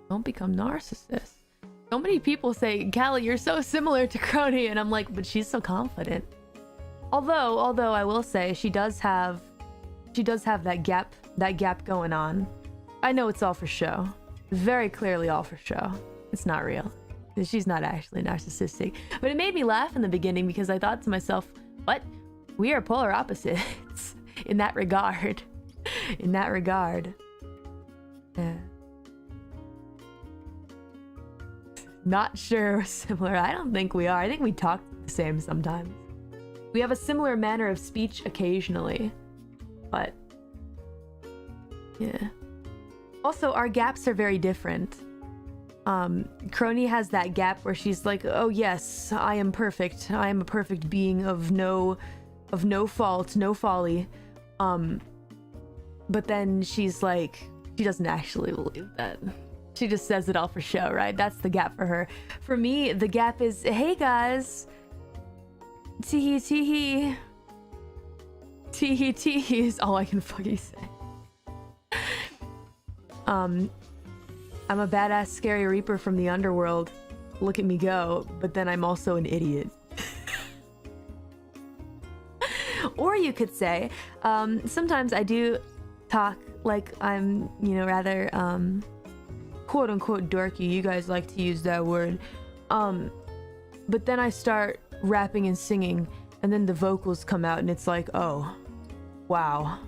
Don't become narcissists. So many people say, Calli, you're so similar to Kronii, and I'm like, but she's so confident. Although I will say she does have that gap going on. I know it's all for show. Very clearly all for show. It's not real. She's not actually narcissistic. But it made me laugh in the beginning because I thought to myself, what? We are polar opposites in that regard. In that regard. Yeah. Not sure we're similar. I don't think we are. I think we talk the same sometimes. We have a similar manner of speech occasionally. But yeah. Also, our gaps are very different. Kronii has that gap where she's like, oh yes, I am perfect. I am a perfect being of no fault, no folly. But then she's like, she doesn't actually believe that. She just says it all for show, right? That's the gap for her. For me, the gap is, hey guys. Tee hee. Tee hee is all I can fucking say. I'm a badass scary reaper from the underworld. Look at me go, but then I'm also an idiot. Or you could say, sometimes I do talk like I'm, you know, rather, quote unquote dorky. You guys like to use that word. But then I start rapping and singing, and then the vocals come out, and it's like, oh, wow.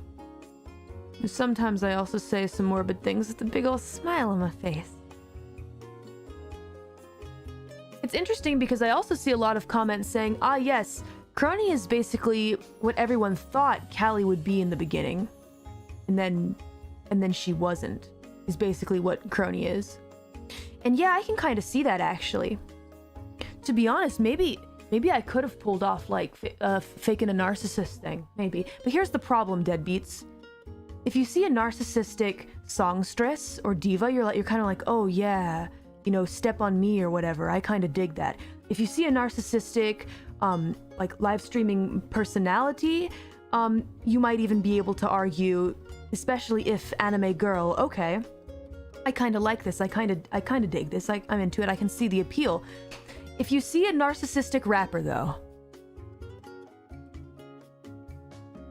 Sometimes I also say some morbid things with a big old smile on my face. It's interesting because I also see a lot of comments saying, ah yes, Kronii is basically what everyone thought Calli would be in the beginning. And then she wasn't. Is basically what Kronii is. And yeah, I can kind of see that actually. To be honest, maybe I could have pulled off like faking a narcissist thing, maybe. But here's the problem, deadbeats. If you see a narcissistic songstress or diva, you're kind of like, oh yeah, you know, step on me or whatever. I kind of dig that. If you see a narcissistic, like live streaming personality, you might even be able to argue, especially if anime girl, okay, I kind of like this. I kind of dig this. I'm into it. I can see the appeal. If you see a narcissistic rapper though,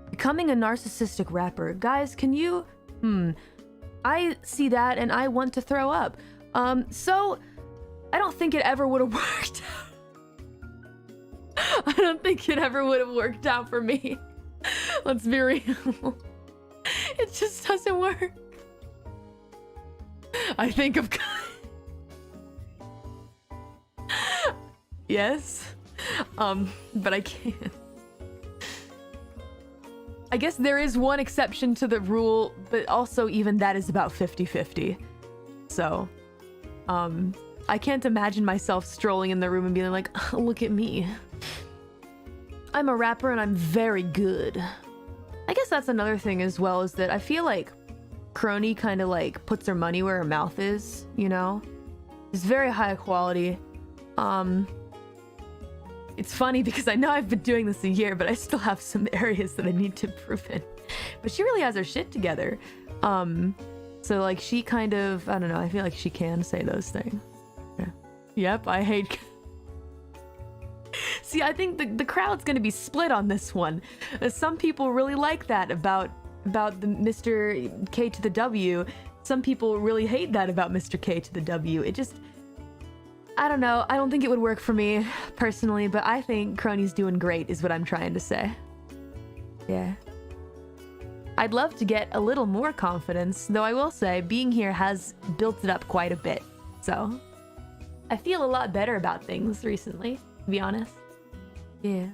becoming a narcissistic rapper, guys, can you, I see that and I want to throw up. So I don't think it ever would have worked out. I don't think it ever would have worked out for me. Let's be real. It just doesn't work. I think of yes. But I can't. I guess there is one exception to the rule, but also even that is about 50-50. So, I can't imagine myself strolling in the room and being like, oh, look at me. I'm a rapper and I'm very good. I guess that's another thing as well, is that I feel like Kronii kind of like puts her money where her mouth is, you know? It's very high quality. It's funny because I know I've been doing this a year, but I still have some areas that I need to improve in. But she really has her shit together. So like she kind of, I don't know, I feel like she can say those things. Yeah. Yep, I hate... See, I think the crowd's gonna be split on this one. Some people really like that about the Mr. K to the W. Some people really hate that about Mr. K to the W. It just... I don't know. I don't think it would work for me, personally, but I think Kronii's doing great is what I'm trying to say. Yeah. I'd love to get a little more confidence, though I will say being here has built it up quite a bit. So, I feel a lot better about things recently, to be honest. Yeah.